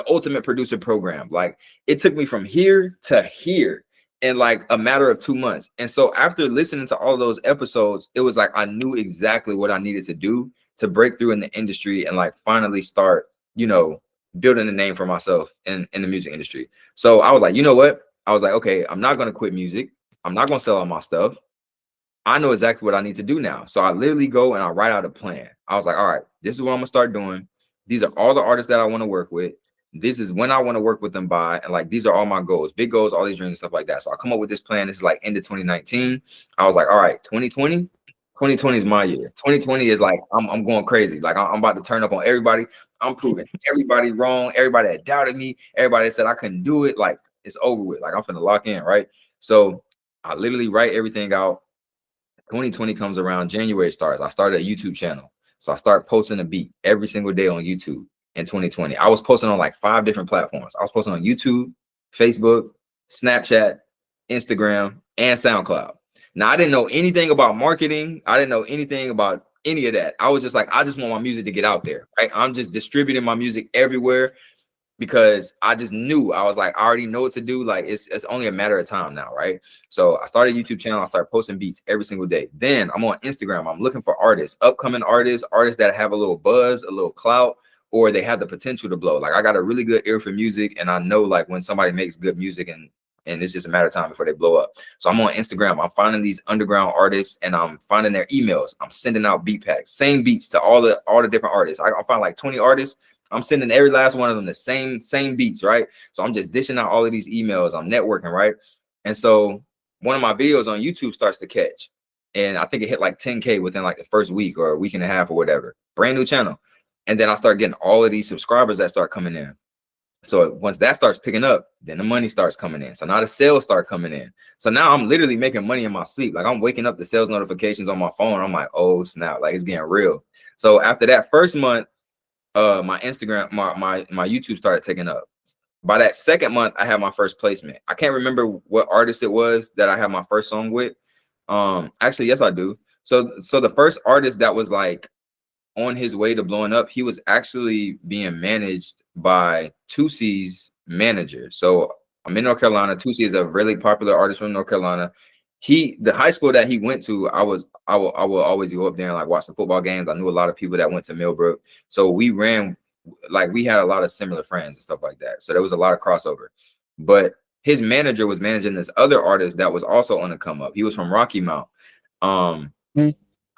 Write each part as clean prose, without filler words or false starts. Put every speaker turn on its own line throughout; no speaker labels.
ultimate producer program. Like it took me from here to here in like a matter of 2 months. And so after listening to all those episodes, it was like I knew exactly what I needed to do to break through in the industry and like finally start, you know, building a name for myself in the music industry. So I was like, you know what? I was like, okay, I'm not going to quit music. I'm not going to sell all my stuff. I know exactly what I need to do now. So I literally go and I write out a plan. I was like, all right, this is what I'm gonna start doing. These are all the artists that I want to work with. This is when I want to work with them by. And like, these are all my goals, big goals, all these dreams and stuff like that. So I come up with this plan. This is like end of 2019. I was like, all right, 2020 is my year. 2020 is like, I'm going crazy. Like I'm about to turn up on everybody. I'm proving everybody wrong. Everybody that doubted me, everybody that said I couldn't do it. Like it's over with. Like I'm finna lock in, right? So I literally write everything out. 2020 comes around, January starts. I started a YouTube channel. So I start posting a beat every single day on YouTube in 2020. I was posting on like 5 different platforms. I was posting on YouTube, Facebook, Snapchat, Instagram, and SoundCloud. Now, I didn't know anything about marketing. I didn't know anything about any of that. I was just like, I just want my music to get out there, right? I'm just distributing my music everywhere because I just knew. I was like, I already know what to do. Like it's only a matter of time now, right? So I started a YouTube channel. I started posting beats every single day. Then I'm on Instagram. I'm looking for artists, upcoming artists that have a little buzz, a little clout, or they have the potential to blow. Like I got a really good ear for music, and I know like when somebody makes good music and it's just a matter of time before they blow up. So I'm on Instagram. I'm finding these underground artists and I'm finding their emails. I'm sending out beat packs, same beats to all the different artists. I find like 20 artists. I'm sending every last one of them the same beats, right? So I'm just dishing out all of these emails. I'm networking, right? And so one of my videos on YouTube starts to catch. And I think it hit like 10K within like the first week or a week and a half or whatever. Brand new channel. And then I start getting all of these subscribers that start coming in. So once that starts picking up, then the money starts coming in. So now the sales start coming in. So now I'm literally making money in my sleep. Like I'm waking up to sales notifications on my phone. I'm like, oh snap, like it's getting real. So after that first month, my Instagram, my YouTube started taking up. By that second month, I had my first placement. I can't remember what artist it was that I had my first song with. Actually, yes, I do. So the first artist that was like on his way to blowing up, he was actually being managed by Toosie's manager. So I'm in North Carolina. Toosie is a really popular artist from North Carolina. The high school that he went to, I will always go up there and like watch the football games. I knew a lot of people that went to Millbrook. So we had a lot of similar friends and stuff like that. So there was a lot of crossover. But his manager was managing this other artist that was also on the come up. He was from Rocky Mount.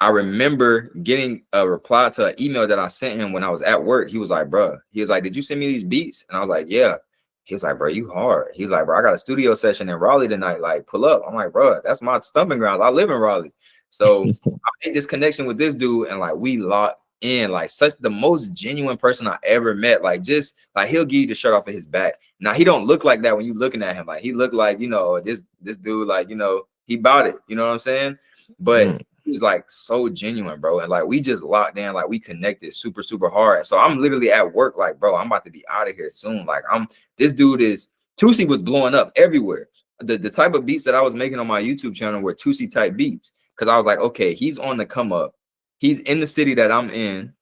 I remember getting a reply to an email that I sent him when I was at work. He was like, bro, he was like, did you send me these beats? And I was like, yeah. He was like, bro, you hard. He's like, bro, I got a studio session in Raleigh tonight. Like, pull up. I'm like, bro, that's my stomping grounds. I live in Raleigh. So I made this connection with this dude, and like we locked in, like such the most genuine person I ever met. Like just like he'll give you the shirt off of his back. Now he don't look like that when you looking at him. Like he looked like, you know, this dude, like, you know, he bought it. You know what I'm saying? But he's like so genuine, bro. And like we just locked in, like we connected super, super hard. So I'm literally at work, like, bro, I'm about to be out of here soon. Like this dude Toosie was blowing up everywhere. The type of beats that I was making on my YouTube channel were Toosie type beats. Cause I was like, okay, he's on the come up. He's in the city that I'm in,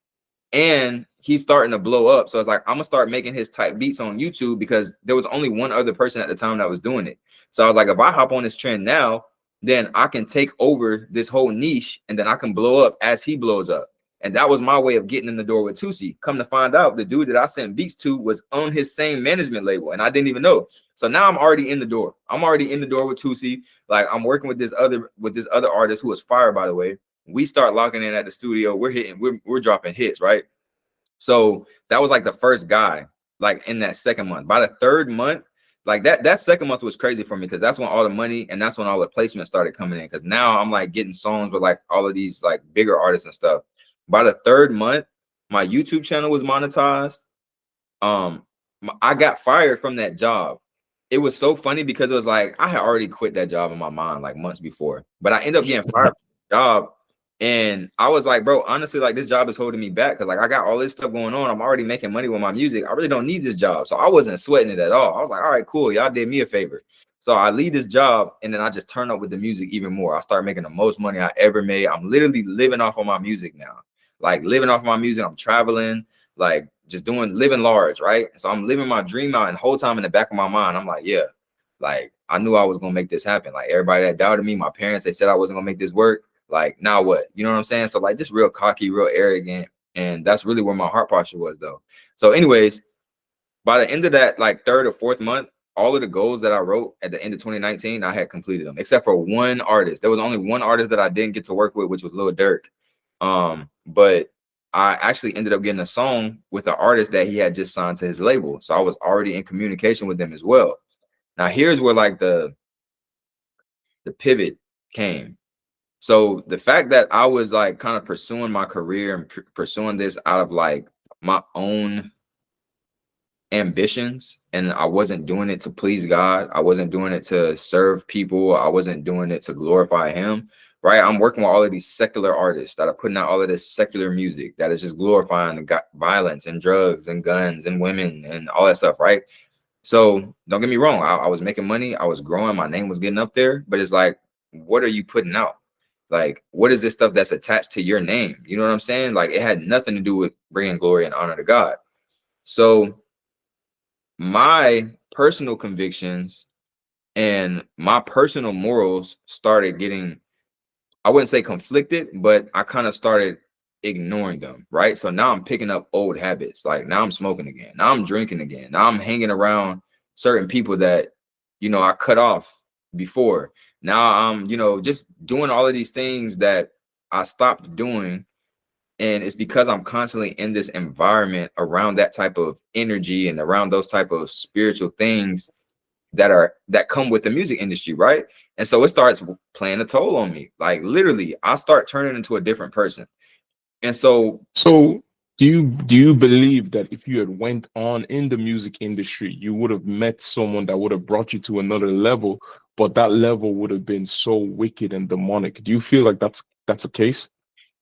and he's starting to blow up. So it's like, I'm gonna start making his type beats on YouTube because there was only one other person at the time that was doing it. So I was like, if I hop on this trend now, then I can take over this whole niche and then I can blow up as he blows up. And that was my way of getting in the door with Toosie. Come to find out, the dude that I sent beats to was on his same management label, and I didn't even know. So now I'm already in the door. I'm already in the door with Toosie. Like I'm working with this other artist who was fire, by the way. We start locking in at the studio. We're dropping hits, right? So that was like the first guy, like in that second month. By the third month, like that second month was crazy for me because that's when all the money and that's when all the placements started coming in. Because now I'm like getting songs with like all of these like bigger artists and stuff. By the third month, my YouTube channel was monetized. I got fired from that job. It was so funny because it was like I had already quit that job in my mind like months before, but I ended up getting fired from the job. And I was like, bro, honestly, like this job is holding me back because like I got all this stuff going on. I'm already making money with my music. I really don't need this job. So I wasn't sweating it at all. I was like, all right, cool. Y'all did me a favor. So I leave this job and then I just turn up with the music even more. I start making the most money I ever made. I'm literally living off of my music now. Like living off of my music. I'm traveling, like just living large, right? So I'm living my dream out, and the whole time in the back of my mind, I'm like, yeah, like I knew I was gonna make this happen. Like everybody that doubted me, my parents, they said I wasn't gonna make this work. Like now what? You know what I'm saying? So like just real cocky, real arrogant, and that's really where my heart posture was though. So anyways, by the end of that like 3rd or 4th month, all of the goals that I wrote at the end of 2019, I had completed them, except for one artist. There was only one artist that I didn't get to work with, which was Lil Durk. But I actually ended up getting a song with an artist that he had just signed to his label. So I was already in communication with them as well. Now here's where like the pivot came. So the fact that I was like kind of pursuing my career and pursuing this out of like my own ambitions, and I wasn't doing it to please God. I wasn't doing it to serve people. I wasn't doing it to glorify him, right? I'm working with all of these secular artists that are putting out all of this secular music that is just glorifying the violence and drugs and guns and women and all that stuff, right? So don't get me wrong. I was making money. I was growing. My name was getting up there, but it's like, what are you putting out? Like, what is this stuff that's attached to your name? You know what I'm saying? Like, it had nothing to do with bringing glory and honor to God. So my personal convictions and my personal morals started getting, I wouldn't say conflicted, but I kind of started ignoring them, right? So now I'm picking up old habits. Like now I'm smoking again. Now I'm drinking again. Now I'm hanging around certain people that, you know, I cut off before. Now I'm, you know, just doing all of these things that I stopped doing. And it's because I'm constantly in this environment around that type of energy and around those type of spiritual things that come with the music industry, right? And so it starts playing a toll on me. Like literally, I start turning into a different person. And so
do you believe that if you had went on in the music industry, you would have met someone that would have brought you to another level, but that level would have been so wicked and demonic? Do you feel like that's a case?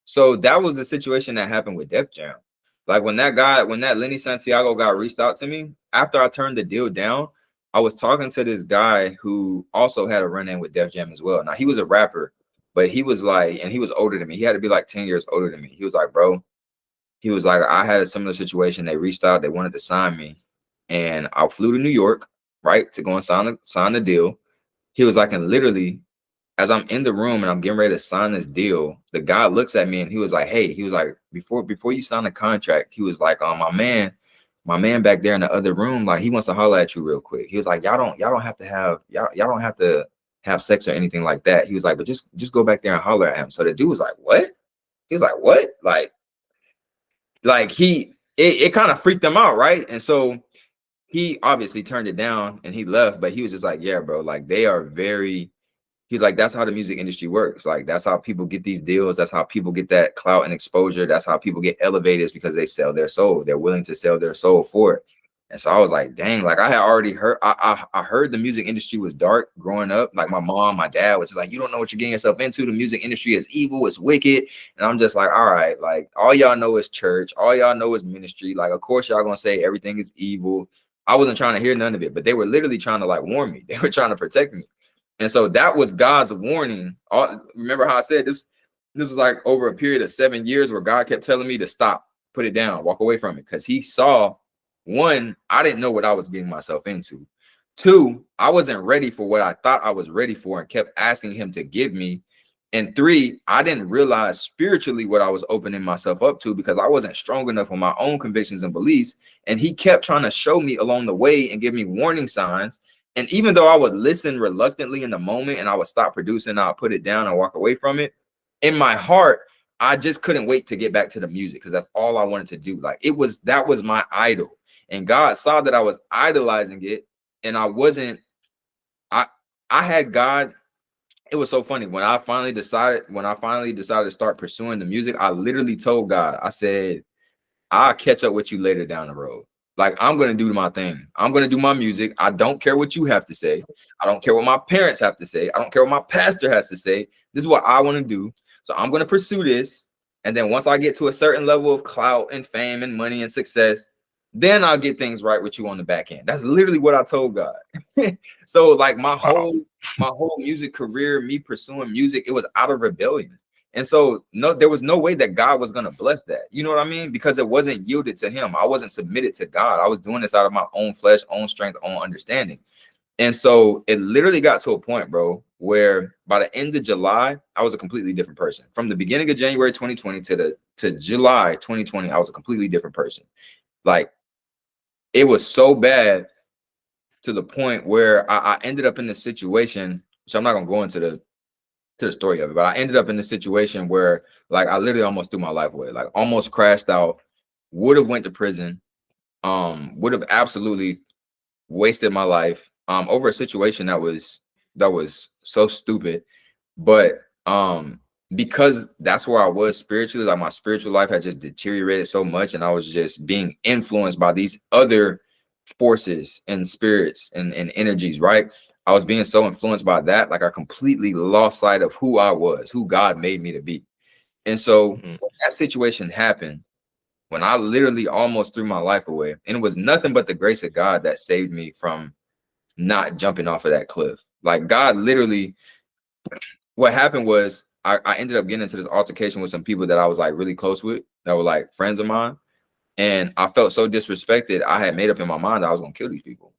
that was the situation that happened with Def Jam. Like when that Lenny Santiago got reached out to me, after I turned the deal down, I was talking to this guy who also had a run-in with Def Jam as well. Now he was a rapper, but he was like, and he was older than me. He had to be like 10 years older than me. He was like, bro, he was like, I had a similar situation. They reached out, they wanted to sign me, and I flew to New York, right, to go and sign the deal. He was like, and literally, as I'm in the room and I'm getting ready to sign this deal, the guy looks at me and he was like, hey, he was like, before you sign the contract, he was like, my man back there in the other room, like he wants to holler at you real quick. He was like, y'all don't have to have sex or anything like that. He was like, but just go back there and holler at him. So the dude was like, what? He was like, what? Like it kind of freaked him out, right? And so he obviously turned it down and he left, but he was just like, yeah, bro, like they are very, he's like, that's how the music industry works. Like that's how people get these deals. That's how people get that clout and exposure. That's how people get elevated, because they sell their soul. They're willing to sell their soul for it. And so I was like, dang, like I had already heard, I heard the music industry was dark growing up. Like my mom, my dad was just like, you don't know what you're getting yourself into. The music industry is evil, it's wicked. And I'm just like, all right, like all y'all know is church, all y'all know is ministry. Like, of course, y'all gonna say everything is evil. I wasn't trying to hear none of it, but they were literally trying to like warn me. They were trying to protect me. And so that was God's warning. Remember how I said this was like over a period of 7 years where God kept telling me to stop, put it down, walk away from it, because he saw, one, I didn't know what I was getting myself into. Two, I wasn't ready for what I thought I was ready for and kept asking him to give me. And three, I didn't realize spiritually what I was opening myself up to, because I wasn't strong enough on my own convictions and beliefs. And he kept trying to show me along the way and give me warning signs. And even though I would listen reluctantly in the moment and I would stop producing, I'll put it down and walk away from it, in my heart, I just couldn't wait to get back to the music, because that's all I wanted to do. Like that was my idol. And God saw that I was idolizing it, and I had God. It was so funny when I finally decided to start pursuing the music. I literally told God, I said, I'll catch up with you later down the road. Like, I'm going to do my thing. I'm going to do my music. I don't care what you have to say. I don't care what my parents have to say. I don't care what my pastor has to say. This is what I want to do. So I'm going to pursue this. And then once I get to a certain level of clout and fame and money and success, then I'll get things right with you on the back end. That's literally what I told God. So like my
Wow.
whole music career, me pursuing music, it was out of rebellion. And so there was no way that God was going to bless that. You know what I mean? Because it wasn't yielded to him. I wasn't submitted to God. I was doing this out of my own flesh, own strength, own understanding. And so it literally got to a point, bro, where by the end of July, I was a completely different person. From the beginning of January 2020 to July 2020, I was a completely different person. Like, it was so bad to the point where I ended up in this situation, which I'm not going to go into the story of it, but I ended up in this situation where, like, I literally almost threw my life away, like almost crashed out, would have went to prison, would have absolutely wasted my life over a situation that was so stupid. But because that's where I was spiritually, like my spiritual life had just deteriorated so much, and I was just being influenced by these other forces and spirits and energies, right? I was being so influenced by that, like I completely lost sight of who I was, who God made me to be. And so when that situation happened, when I literally almost threw my life away, and it was nothing but the grace of God that saved me from not jumping off of that cliff. Like, God literally, what happened was I ended up getting into this altercation with some people that I was like really close with, that were like friends of mine. And I felt so disrespected. I had made up in my mind that I was going to kill these people.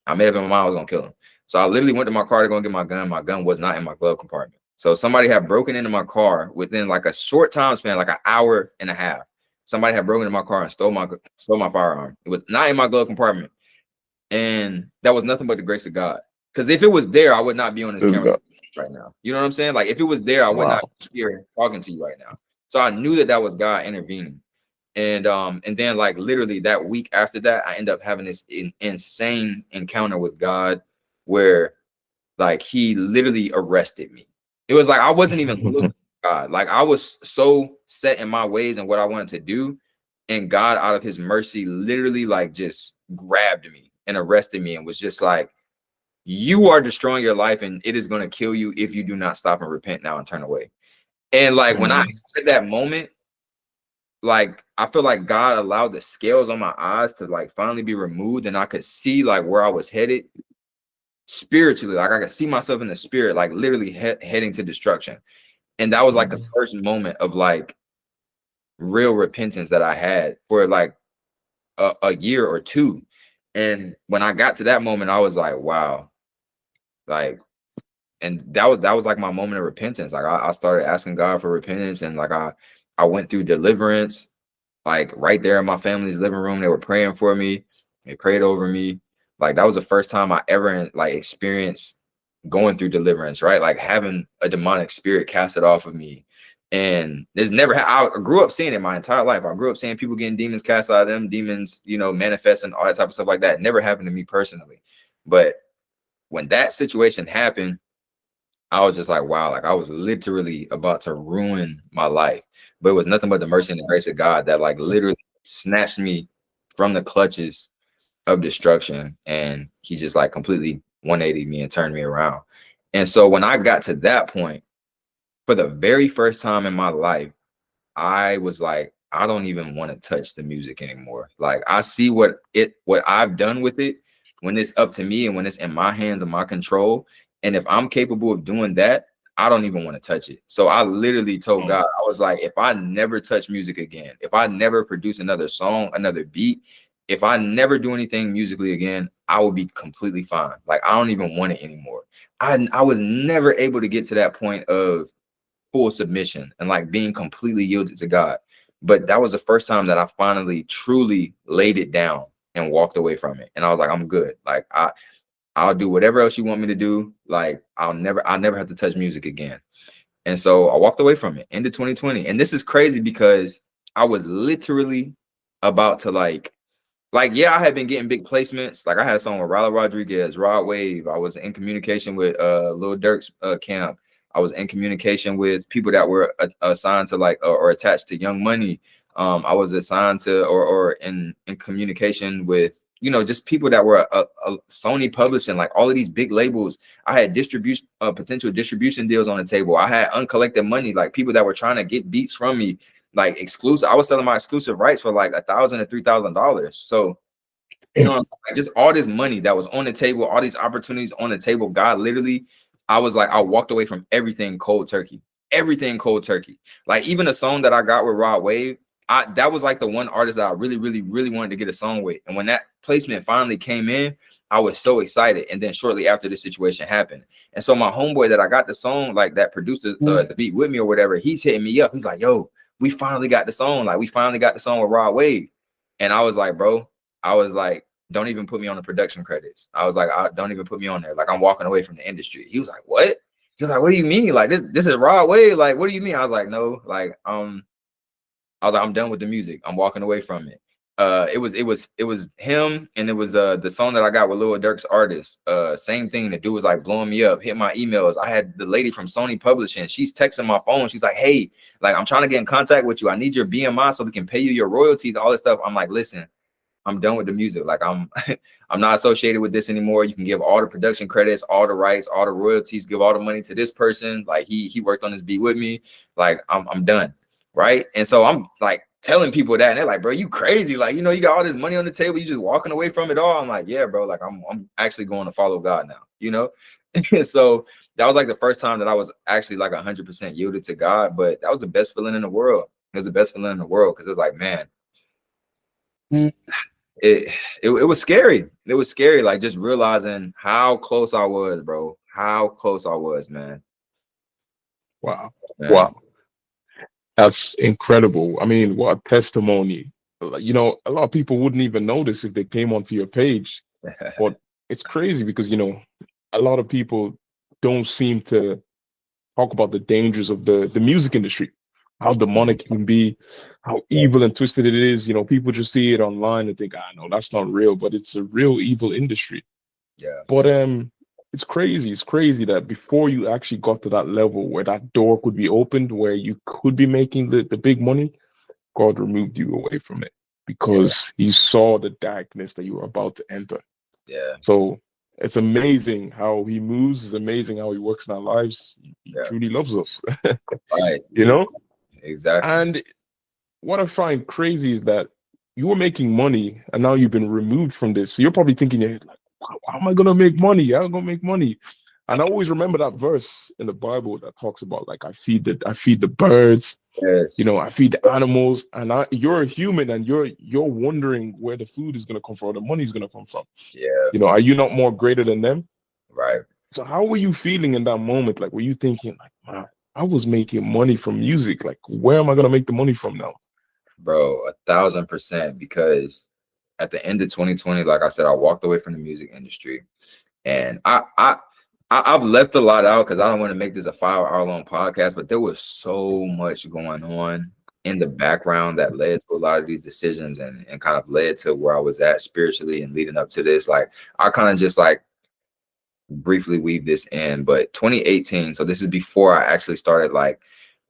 I made up in my mind I was going to kill them. So I literally went to my car to go and get my gun. My gun was not in my glove compartment. So somebody had broken into my car within like a short time span, like an hour and a half. Somebody had broken into my car and stole my firearm. It was not in my glove compartment. And that was nothing but the grace of God. Because if it was there, I would not be on this camera right now. You know what I'm saying? Like, if it was there, I would not be here talking to you right now. So I knew that was God intervening. And then, like, literally that week after that, I ended up having this insane encounter with God where, like, he literally arrested me. It was like I wasn't even looking at God. Like, I was so set in my ways and what I wanted to do, and God, out of his mercy, literally like just grabbed me and arrested me and was just like, you are destroying your life, and it is going to kill you if you do not stop and repent now and turn away. And like, when I had that moment, like, I feel like God allowed the scales on my eyes to like finally be removed, and I could see like where I was headed spiritually. Like, I could see myself in the spirit, like literally heading to destruction. And that was like the first moment of like real repentance that I had for like a year or two. And when I got to that moment, I was like, wow. Like, and that was like my moment of repentance. Like, I started asking God for repentance, and like I went through deliverance, like right there in my family's living room. They were praying for me. They prayed over me. Like, that was the first time I ever like experienced going through deliverance, right? Like, having a demonic spirit casted off of me. And there's never, I grew up seeing it my entire life. I grew up seeing people getting demons cast out of them, demons, you know, manifesting, all that type of stuff like that. It never happened to me personally. But when that situation happened, I was just like, wow, like I was literally about to ruin my life. But it was nothing but the mercy and the grace of God that like literally snatched me from the clutches of destruction. And he just like completely 180 me and turned me around. And so when I got to that point, for the very first time in my life, I was like, I don't even want to touch the music anymore. Like, I see what I've done with it when it's up to me and when it's in my hands and my control. And if I'm capable of doing that, I don't even want to touch it. So I literally told God, I was like, if I never touch music again, if I never produce another song, another beat, if I never do anything musically again, I will be completely fine. Like, I don't even want it anymore. I was never able to get to that point of full submission and like being completely yielded to God. But that was the first time that I finally truly laid it down and walked away from it. And I was like, I'm good. Like, I'll do whatever else you want me to do. Like, I'll never have to touch music again. And so I walked away from it into 2020. And this is crazy because I was literally about to yeah, I had been getting big placements. Like, I had a song with Ryla Rodriguez, Rod Wave. I was in communication with Lil Durk's camp. I was in communication with people that were assigned to like or attached to Young Money. I was assigned to or in communication with, you know, just people that were a Sony Publishing, like all of these big labels. I had potential distribution deals on the table. I had uncollected money, like people that were trying to get beats from me, like exclusive. I was selling my exclusive rights for like $1,000 to $3,000. So, you know, like just all this money that was on the table, all these opportunities on the table. God literally, I was like, I walked away from everything cold turkey, everything cold turkey. Like even a song that I got with Rod Wave, that was like the one artist that I really, really, really wanted to get a song with. And when that placement finally came in, I was so excited. And then shortly after this situation happened. And so my homeboy that I got the song, like that produced the beat with me or whatever, he's hitting me up. He's like, yo, we finally got the song. Like we finally got the song with Rod Wave. And I was like, bro, I was like, don't even put me on the production credits. I was like, don't even put me on there. Like I'm walking away from the industry. He was like, what? He was like, what do you mean? Like this is Rod Wave. Like, what do you mean? I was like, no, like, I was like, I'm done with the music. I'm walking away from it. It was him, and it was the song that I got with Lil Durk's artist. Same thing. The dude was like blowing me up, hit my emails. I had the lady from Sony Publishing. She's texting my phone. She's like, hey, like I'm trying to get in contact with you. I need your BMI so we can pay you your royalties, all this stuff. I'm like, listen, I'm done with the music. Like I'm not associated with this anymore. You can give all the production credits, all the rights, all the royalties, give all the money to this person. Like he worked on this beat with me. Like I'm done. Right. And so I'm like telling people that, and they're like, bro, you crazy. Like, you know, you got all this money on the table, you just walking away from it all. I'm like, yeah, bro, like I'm actually going to follow God now, you know? And so that was like the first time that I was actually like 100% yielded to God. But that was the best feeling in the world. It was the best feeling in the world because it was like, man, it was scary. It was scary, like just realizing how close I was, bro. How close I was, man.
Wow.
Man.
Wow. That's incredible. I mean, what a testimony. You know, a lot of people wouldn't even notice if they came onto your page. But it's crazy because, you know, a lot of people don't seem to talk about the dangers of the music industry, how demonic it can be, how evil and twisted it is. You know, people just see it online and think, no, that's not real, but it's a real evil industry.
Yeah.
But it's crazy. It's crazy that before you actually got to that level where that door could be opened, where you could be making the big money, God removed you away from it because He saw the darkness that you were about to enter.
Yeah.
So it's amazing how He moves. It's amazing how He works in our lives. He truly loves us.
Right.
You know?
Exactly.
And what I find crazy is that you were making money and now you've been removed from this. So you're probably thinking, like, how am I gonna make money? How am I gonna make money? And I always remember that verse in the Bible that talks about like I feed the birds,
Yes.
you know, I feed the animals, and you're a human and you're wondering where the food is gonna come from, the money's gonna come from.
Yeah.
You know, are you not more greater than them?
Right.
So how were you feeling in that moment? Like, were you thinking like, man, I was making money from music. Like, where am I gonna make the money from now?
Bro, 1,000%. Because at the end of 2020, like I said, I walked away from the music industry, and I've left a lot out because I don't want to make this a 5-hour long podcast, but there was so much going on in the background that led to a lot of these decisions and kind of led to where I was at spiritually and leading up to this. Like I kind of just like briefly weave this in, but 2018, so this is before I actually started like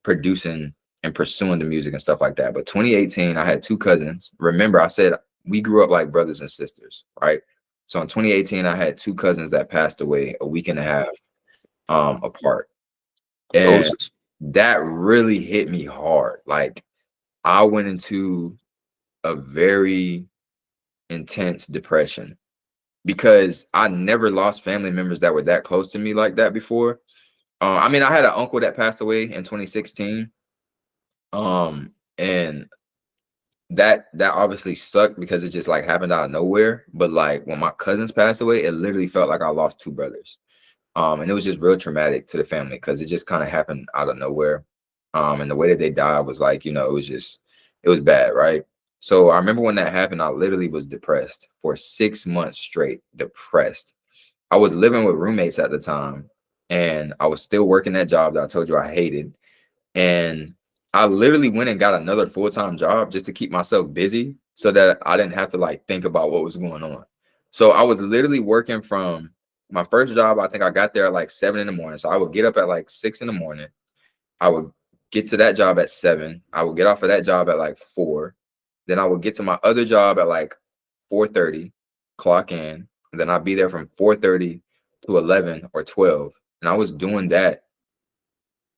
producing and pursuing the music and stuff like that. But 2018, I had 2 cousins. Remember, I said we grew up like brothers and sisters, right? So in 2018, I had 2 cousins that passed away a week and a half apart. And that really hit me hard. Like I went into a very intense depression because I never lost family members that were that close to me like that before. I mean, I had an uncle that passed away in 2016. And that obviously sucked because it just like happened out of nowhere. But like when my cousins passed away, it literally felt like I lost 2 brothers. And it was just real traumatic to the family because it just kind of happened out of nowhere. And the way that they died was like, you know, it was bad, right? So I remember when that happened, I literally was depressed for 6 months straight, depressed. I was living with roommates at the time, and I was still working that job that I told you I hated. And I literally went and got another full-time job just to keep myself busy so that I didn't have to like think about what was going on. So I was literally working from my first job. I think I got there at like 7 in the morning. So I would get up at like 6 in the morning. I would get to that job at 7. I would get off of that job at like 4. Then I would get to my other job at like 4:30, clock in. And then I'd be there from 4:30 to 11 or 12. And I was doing that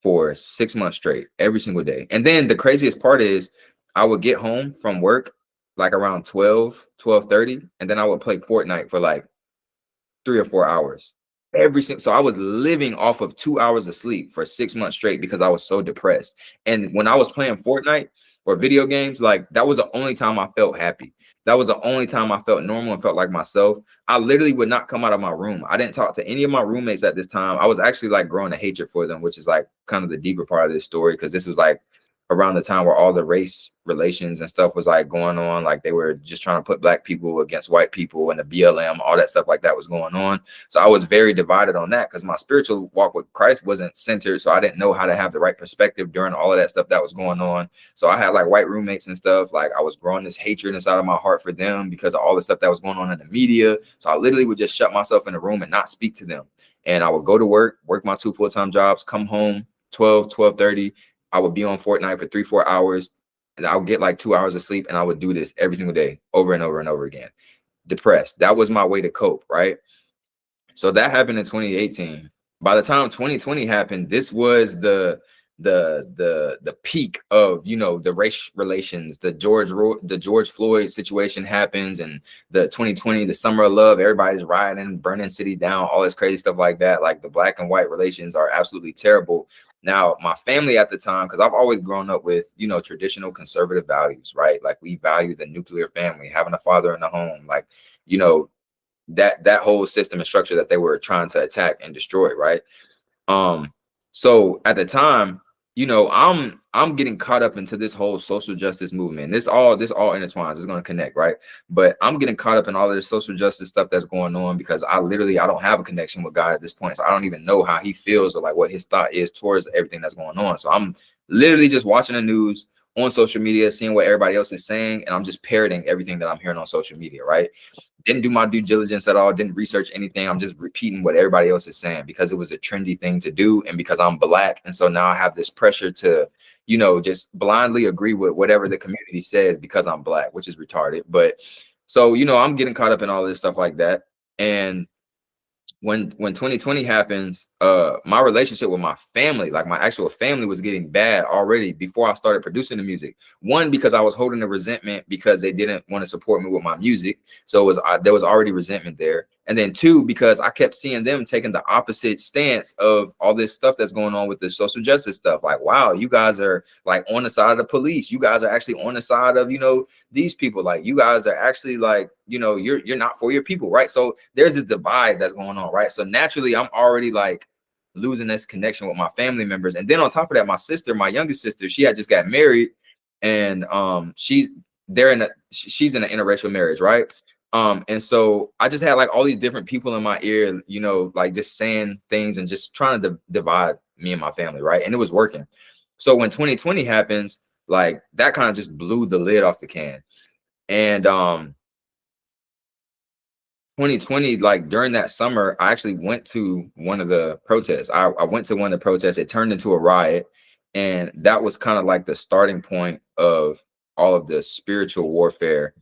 for 6 months straight, every single day. And then the craziest part is I would get home from work like around 12:30, and then I would play Fortnite for like 3 or 4 hours. every single, so I was living off of 2 hours of sleep for 6 months straight because I was so depressed. And when I was playing Fortnite or video games, like that was the only time I felt happy. That was the only time I felt normal and felt like myself. I literally would not come out of my room. I didn't talk to any of my roommates at this time. I was actually like growing a hatred for them, which is like kind of the deeper part of this story, because this was like around the time where all the race relations and stuff was like going on. Like they were just trying to put black people against white people, and the BLM, all that stuff like that was going on. So I was very divided on that because my spiritual walk with Christ wasn't centered. So I didn't know how to have the right perspective during all of that stuff that was going on. So I had like white roommates and stuff. Like I was growing this hatred inside of my heart for them because of all the stuff that was going on in the media. So I literally would just shut myself in a room and not speak to them. And I would go to work my 2 full-time jobs, come home 12:30. I would be on Fortnite for 3-4 hours, and I would get like 2 hours of sleep, and I would do this every single day over and over and over again. Depressed. That was my way to cope, right? So that happened in 2018. By the time 2020 happened, this was the peak of, you know, the race relations. The George Floyd situation happens, and the 2020, the summer of love, everybody's rioting, burning cities down, all this crazy stuff like that. Like the black and white relations are absolutely terrible. Now, my family at the time, because I've always grown up with, you know, traditional conservative values, right? Like we value the nuclear family, having a father in the home, like, you know, that whole system and structure that they were trying to attack and destroy, right? So at the time, you know, I'm getting caught up into this whole social justice movement. This all intertwines. It's going to connect, right? But I'm getting caught up in all of this social justice stuff that's going on because I don't have a connection with God at this point. So I don't even know how he feels or like what his thought is towards everything that's going on. So I'm literally just watching the news on social media, seeing what everybody else is saying, and I'm just parroting everything that I'm hearing on social media, right? Didn't do my due diligence at all, didn't research anything. I'm just repeating what everybody else is saying because it was a trendy thing to do, and because I'm black. And so now I have this pressure to, you know, just blindly agree with whatever the community says because I'm black, which is retarded. But so, you know, I'm getting caught up in all this stuff like that. And when 2020 happens, my relationship with my family, like my actual family, was getting bad already before I started producing the music. One, because I was holding a resentment because they didn't want to support me with my music, so it was there was already resentment there. And then two, because I kept seeing them taking the opposite stance of all this stuff that's going on with the social justice stuff. Like, wow, you guys are like on the side of the police. You guys are actually on the side of, you know, these people. Like, you guys are actually like, you know, you're not for your people, right? So there's this divide that's going on, right? So naturally, I'm already like losing this connection with my family members. And then on top of that, my sister, my youngest sister, she had just got married, and she's in an interracial marriage, right? And so I just had like all these different people in my ear, you know, like just saying things and just trying to divide me and my family, right? And it was working. So when 2020 happens, like that kind of just blew the lid off the can. And 2020, like during that summer, I actually went to one of the protests. I went to one of the protests. It turned into a riot, and that was kind of like the starting point of all of the spiritual warfare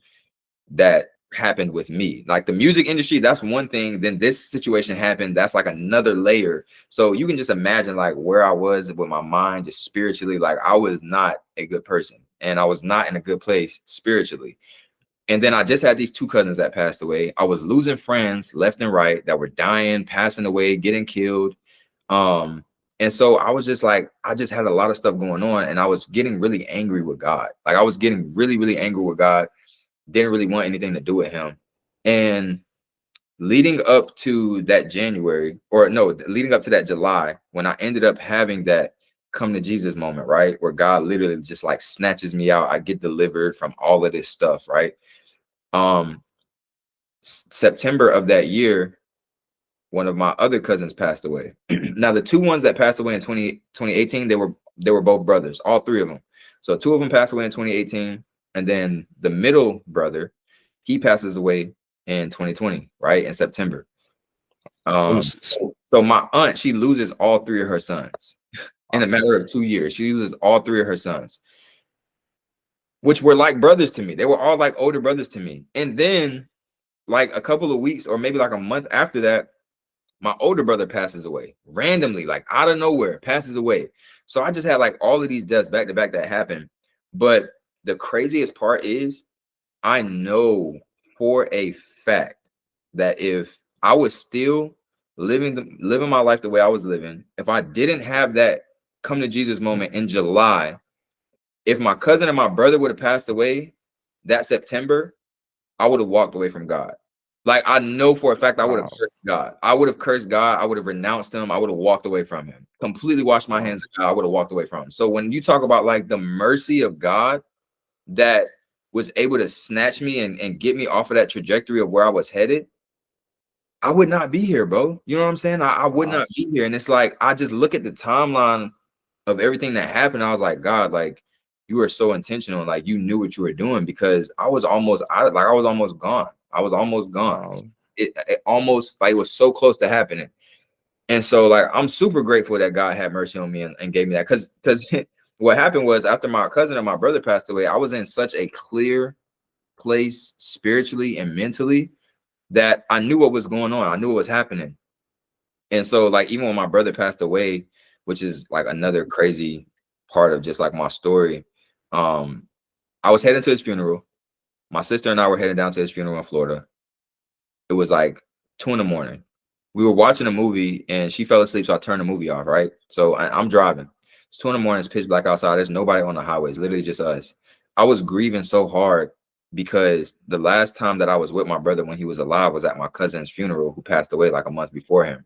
that happened with me. Like the music industry, that's one thing. Then this situation happened. That's like another layer. So you can just imagine like where I was with my mind, just spiritually. Like I was not a good person, and I was not in a good place spiritually. And then I just had these two cousins that passed away. I was losing friends left and right that were dying, passing away, getting killed. And so I was just like, I just had a lot of stuff going on, and I was getting really angry with God. Like I was getting really, really angry with God. Didn't really want anything to do with him. And leading up to that January, or no, leading up to that July, when I ended up having that come to Jesus moment, right? Where God literally just like snatches me out. I get delivered from all of this stuff, right? September of that year, one of my other cousins passed away. Now, the two ones that passed away in 2018, they were both brothers, all three of them. So two of them passed away in 2018, and then the middle brother, he passes away in 2020, right, in September. So my aunt, she loses all three of her sons in a matter of 2 years. She loses all three of her sons, which were like brothers to me. They were all like older brothers to me. And then like a couple of weeks or maybe like a month after that, my older brother passes away randomly, like out of nowhere, passes away. So I just had like all of these deaths back to back that happened. But the craziest part is I know for a fact that if I was still living my life the way I was living, if I didn't have that come to Jesus moment in July, if my cousin and my brother would have passed away that September, I would have walked away from God. Like, I know for a fact I would have
Wow.
cursed God. I would have cursed God. I would have renounced him. I would have walked away from him. Completely washed my
Wow.
hands of God. I would have walked away from him. So when you talk about like the mercy of God that was able to snatch me and get me off of that trajectory of where I was headed, I would not be here, bro. You know what I'm saying? I would
Wow.
not be here. And it's like, I just look at the timeline of everything that happened. I was like, God, like, you were so intentional. Like, you knew what you were doing, because I was almost out. Like, I was almost gone. I was almost gone.
Wow.
It almost, like, it was so close to happening. And so, like, I'm super grateful that God had mercy on me and gave me that. Because what happened was, after my cousin and my brother passed away, I was in such a clear place spiritually and mentally that I knew what was going on. I knew what was happening. And so, like, even when my brother passed away, which is like another crazy part of just like my story, I was heading to his funeral. My sister and I were heading down to his funeral in Florida. It was like 2 in the morning. We were watching a movie and she fell asleep, so I turned the movie off, right? So I'm driving. It's 2 in the morning, it's pitch black outside. There's nobody on the highway. It's literally just us. I was grieving so hard because the last time that I was with my brother when he was alive was at my cousin's funeral, who passed away like a month before him.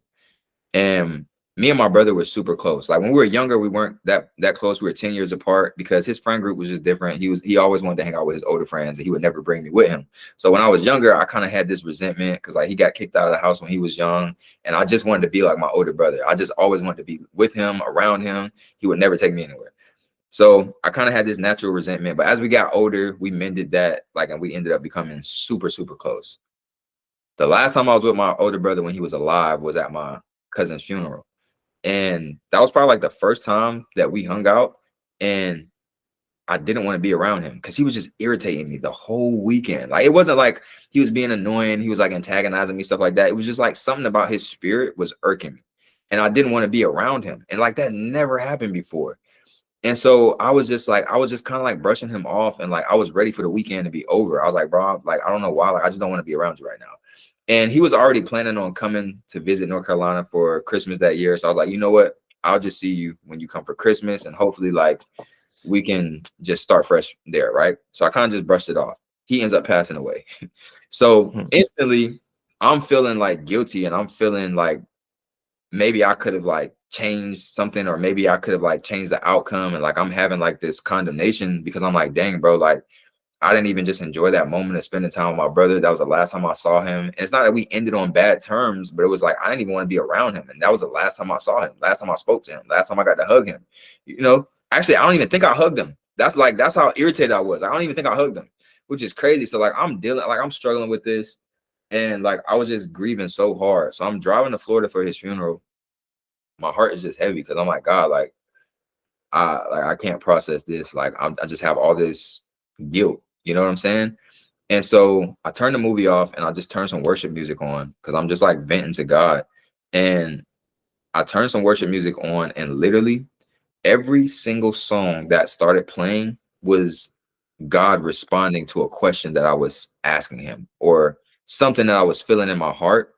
And me and my brother were super close. Like, when we were younger, we weren't that close. We were 10 years apart because his friend group was just different. He always wanted to hang out with his older friends, and he would never bring me with him. So when I was younger, I kind of had this resentment because, like, he got kicked out of the house when he was young, and I just wanted to be like my older brother. I just always wanted to be with him, around him. He would never take me anywhere. So I kind of had this natural resentment. But as we got older, we mended that, like, and we ended up becoming super, super close. The last time I was with my older brother when he was alive was at my cousin's funeral. And that was probably like the first time that we hung out. And I didn't want to be around him because he was just irritating me the whole weekend. Like, it wasn't like he was being annoying. He was like antagonizing me, stuff like that. It was just like something about his spirit was irking me. And I didn't want to be around him. And like, that never happened before. And so I was just kind of like brushing him off, and like, I was ready for the weekend to be over. I was like, bro, like, I don't know why. Like, I just don't want to be around you right now. And he was already planning on coming to visit North Carolina for Christmas that year. So I was like, you know what? I'll just see you when you come for Christmas, and hopefully, like, we can just start fresh there, right? So I kind of just brushed it off. He ends up passing away. So instantly, I'm feeling like guilty, and I'm feeling like maybe I could have like changed something, or maybe I could have like changed the outcome. And like, I'm having like this condemnation because I'm like, dang, bro, like, I didn't even just enjoy that moment of spending time with my brother. That was the last time I saw him. And it's not that we ended on bad terms, but it was like, I didn't even want to be around him. And that was the last time I saw him, last time I spoke to him, last time I got to hug him. You know, actually, I don't even think I hugged him. That's how irritated I was. I don't even think I hugged him, which is crazy. So like, I'm struggling with this. And like, I was just grieving so hard. So I'm driving to Florida for his funeral. My heart is just heavy because I'm like, God, like, I can't process this. Like, I just have all this guilt. You know what I'm saying? And so I turned the movie off and I just turned some worship music on because I'm just like venting to God. And I turned some worship music on, and literally every single song that started playing was God responding to a question that I was asking him, or something that I was feeling in my heart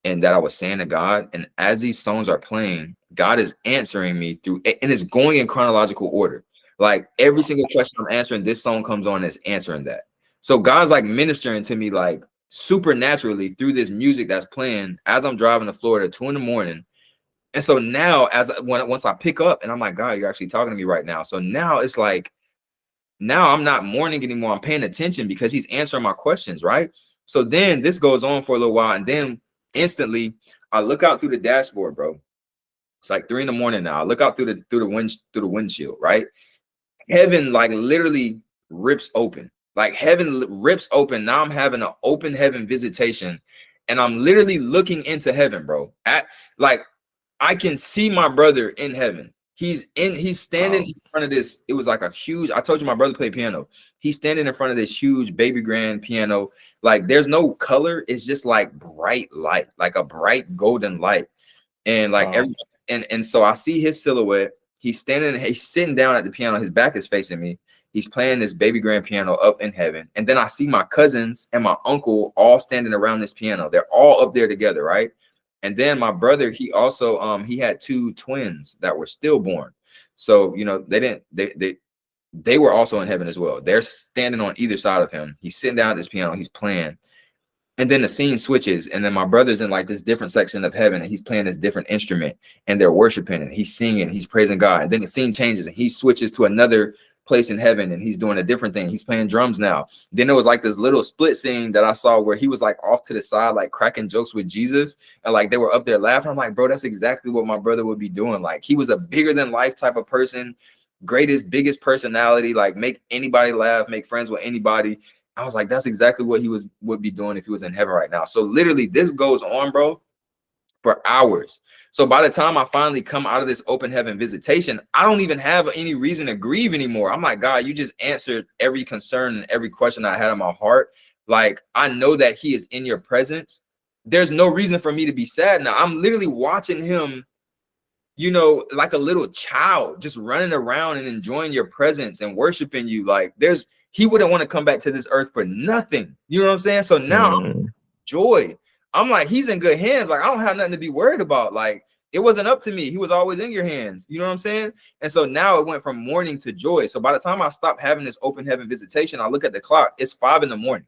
and that I was saying to God. And as these songs are playing, God is answering me through, and it's going in chronological order. Like, every single question I'm answering, this song comes on, it's answering that. So God's like ministering to me like supernaturally through this music that's playing as I'm driving to Florida, 2 in the morning. And so now, once I pick up and I'm like, God, you're actually talking to me right now. So now it's like, now I'm not mourning anymore. I'm paying attention because he's answering my questions, right? So then this goes on for a little while, and then instantly I look out through the dashboard, bro. It's like 3 in the morning now. I look out through the windshield, right? Heaven like literally rips open. Like, heaven rips open. Now I'm having an open heaven visitation, and I'm literally looking into heaven, bro. Like, I can see my brother in heaven. He's standing in front of this. It was like a huge, I told you my brother played piano. He's standing in front of this huge baby grand piano. Like, there's no color. It's just like bright light, like a bright golden light. And like and so I see his silhouette. He's sitting down at the piano. His back is facing me. He's playing this baby grand piano up in heaven. And then I see my cousins and my uncle all standing around this piano. They're all up there together, right? And then my brother, he also he had two twins that were stillborn. So, you know, they were also in heaven as well. They're standing on either side of him. He's sitting down at this piano, he's playing. And then the scene switches, and then my brother's in like this different section of heaven, and he's playing this different instrument, and they're worshiping, and he's singing, he's praising God. And then the scene changes, and he switches to another place in heaven, and he's doing a different thing. He's playing drums now. Then there was like this little split scene that I saw where he was like off to the side, like cracking jokes with Jesus, and like they were up there laughing. I'm like, bro, that's exactly what my brother would be doing. Like, he was a bigger than life type of person, greatest, biggest personality, like make anybody laugh, make friends with anybody. I was like, that's exactly what he would be doing if he was in heaven right now. So literally this goes on, bro, for hours. So by the time I finally come out of this open heaven visitation, I don't even have any reason to grieve anymore. I'm like, God, you just answered every concern and every question I had in my heart. Like, I know that he is in your presence. There's no reason for me to be sad now. I'm literally watching him, you know, like a little child, just running around and enjoying your presence and worshiping you. Like, he wouldn't want to come back to this earth for nothing. You know what I'm saying? So now joy. I'm like, he's in good hands. Like, I don't have nothing to be worried about. Like, it wasn't up to me. He was always in your hands. You know what I'm saying? And so now it went from mourning to joy. So by the time I stopped having this open heaven visitation, I look at the clock. It's 5 a.m. Wow.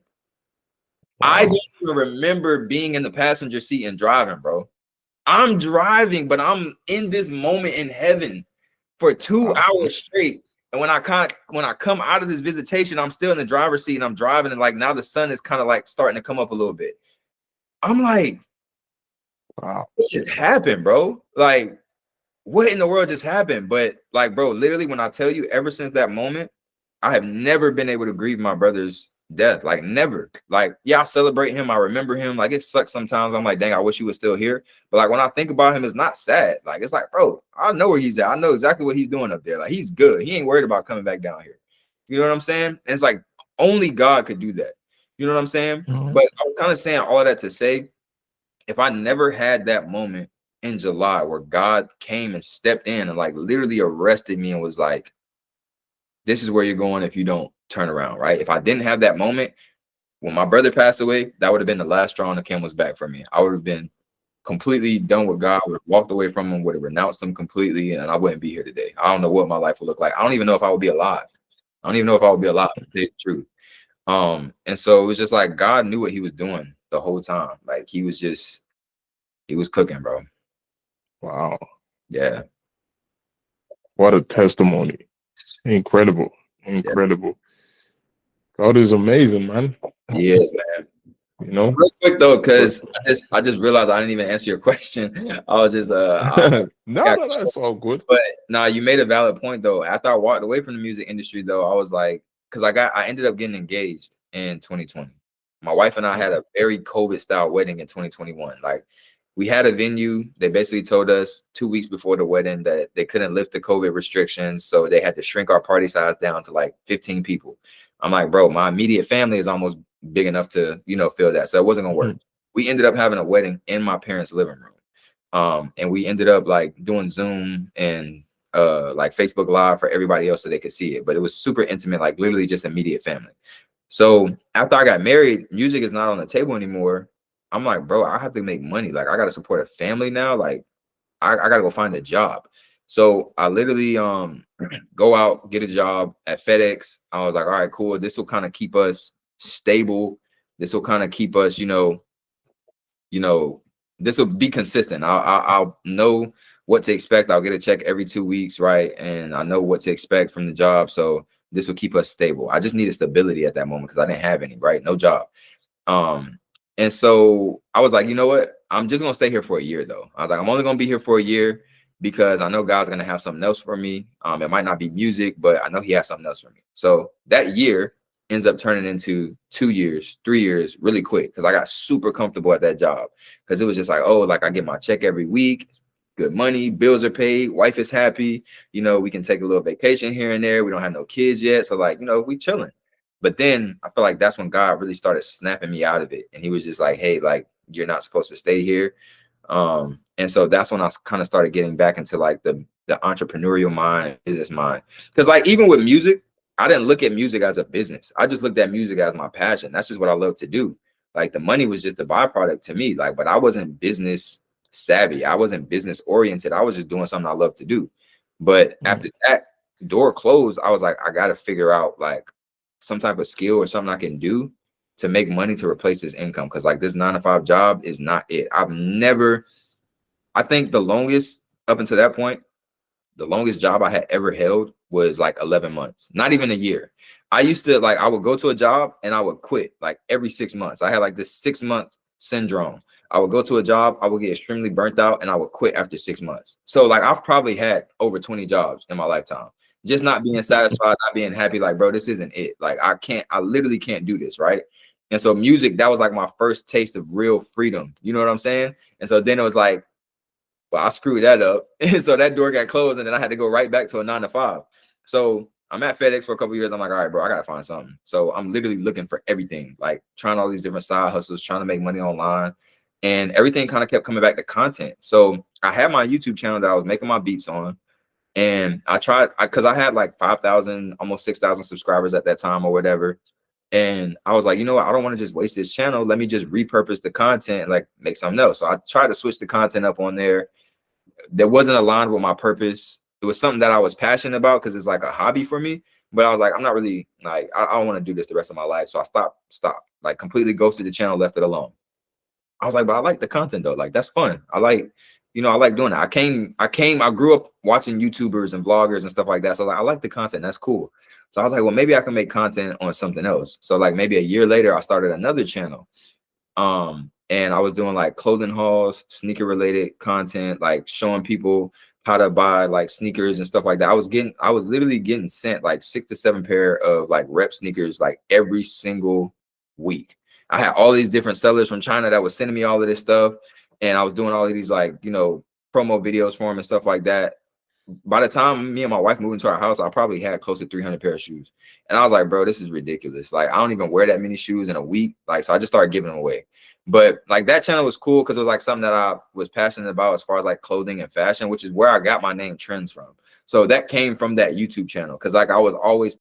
I don't even remember being in the passenger seat and driving, bro. I'm driving, but I'm in this moment in heaven for 2 hours straight. And when I come out of this visitation, I'm still in the driver's seat and I'm driving, and like now the sun is kind of like starting to come up a little bit. I'm like, wow, what just happened, bro? Like, what in the world just happened? But like, bro, literally, when I tell you, ever since that moment, I have never been able to grieve my brother's death. Like, never. Like, yeah, I celebrate him, I remember him. Like, it sucks sometimes. I'm like, dang, I wish he was still here. But like, when I think about him, it's not sad. Like, it's like, bro, I know where he's at. I know exactly what he's doing up there. Like, he's good. He ain't worried about coming back down here. You know what I'm saying? And it's like, only God could do that. You know what I'm saying? But I was kind of saying all of that to say, if I never had that moment in July where God came and stepped in and like literally arrested me and was like, this is where you're going if you don't turn around, right? If I didn't have that moment, when my brother passed away, that would have been the last straw on the camel's back for me. I would have been completely done with God, would have walked away from him, would have renounced him completely, and I wouldn't be here today. I don't know what my life would look like. I don't even know if I would be alive. I don't even know if I would be alive, to tell you the truth. And so it was just like God knew what he was doing the whole time. Like, he was cooking, bro. Wow. Yeah.
What a testimony. Incredible. Yeah. God is amazing, man.
He is, man. You know, real quick though, because I just realized I didn't even answer your question. I was just
no, that's all good.
But nah, you made a valid point though. After I walked away from the music industry though, I was like, because I ended up getting engaged in 2020. My wife and I had a very COVID style wedding in 2021. Like, we had a venue. They basically told us 2 weeks before the wedding that they couldn't lift the COVID restrictions, so they had to shrink our party size down to like 15 people. I'm like, bro, my immediate family is almost big enough to, you know, fill that. So it wasn't gonna work. We ended up having a wedding in my parents' living room. And we ended up like doing Zoom and like Facebook Live for everybody else so they could see it. But it was super intimate, like literally just immediate family. So after I got married, music is not on the table anymore. I'm like, bro, I have to make money. Like, I got to support a family now. Like, I got to go find a job. So I literally go out, get a job at FedEx. I was like, all right, cool. This will kind of keep us stable. This will kind of keep us, you know, this will be consistent. I'll know what to expect. I'll get a check every 2 weeks, right? And I know what to expect from the job. So this will keep us stable. I just needed stability at that moment because I didn't have any, right? No job. And so I was like, you know what? I'm just going to stay here for a year, though. I was like, I'm only going to be here for a year because I know God's going to have something else for me. It might not be music, but I know he has something else for me. So that year ends up turning into 2 years, 3 years really quick because I got super comfortable at that job because it was just like, oh, like I get my check every week, good money, bills are paid, wife is happy. You know, we can take a little vacation here and there. We don't have no kids yet. So like, you know, we chilling. But then I feel like that's when God really started snapping me out of it. And he was just like, hey, like, you're not supposed to stay here. And so that's when I kind of started getting back into like the entrepreneurial mind, business mind. Because like, even with music, I didn't look at music as a business. I just looked at music as my passion. That's just what I love to do. Like, the money was just a byproduct to me. Like, but I wasn't business savvy. I wasn't business oriented. I was just doing something I love to do. But after that door closed, I was like, I got to figure out like some type of skill or something I can do to make money to replace this income. Cause like this 9-to-5 job is not it. I think the longest up until that point, the longest job I had ever held was like 11 months, not even a year. I used to like, I would go to a job and I would quit like every 6 months. I had like this 6-month syndrome. I would go to a job, I would get extremely burnt out, and I would quit after 6 months. So like I've probably had over 20 jobs in my lifetime, just not being satisfied, not being happy. Like, bro, this isn't it. Like I literally can't do this, right? And so music, that was like my first taste of real freedom. You know what I'm saying? And so then it was like, well, I screwed that up. And so that door got closed, and then I had to go right back to a 9-to-5. So I'm at FedEx for a couple of years. I'm like, all right, bro, I got to find something. So I'm literally looking for everything, like trying all these different side hustles, trying to make money online. And everything kind of kept coming back to content. So I had my YouTube channel that I was making my beats on. And I tried, because I had like 5,000, almost 6,000 subscribers at that time or whatever. And I was like, you know what? I don't want to just waste this channel. Let me just repurpose the content and like make something else. So I tried to switch the content up on there. That wasn't aligned with my purpose. It was something that I was passionate about because it's like a hobby for me. But I was like, I'm not really like, I don't want to do this the rest of my life. So I stopped, like completely ghosted the channel, left it alone. I was like, but I like the content though. Like, that's fun. I like doing it. I grew up watching YouTubers and vloggers and stuff like that. So like, I like the content. That's cool. So I was like, well, maybe I can make content on something else. So like maybe a year later, I started another channel. And I was doing like clothing hauls, sneaker related content, like showing people how to buy like sneakers and stuff like that. I was literally getting sent like 6 to 7 pair of like rep sneakers like every single week. I had all these different sellers from China that was sending me all of this stuff. And I was doing all of these like, you know, promo videos for them and stuff like that. By the time me and my wife moved into our house, I probably had close to 300 pair of shoes. And I was like, bro, this is ridiculous. Like, I don't even wear that many shoes in a week. Like, so I just started giving them away. But like that channel was cool because it was like something that I was passionate about as far as like clothing and fashion, which is where I got my name Trends from. So that came from that YouTube channel because like I was always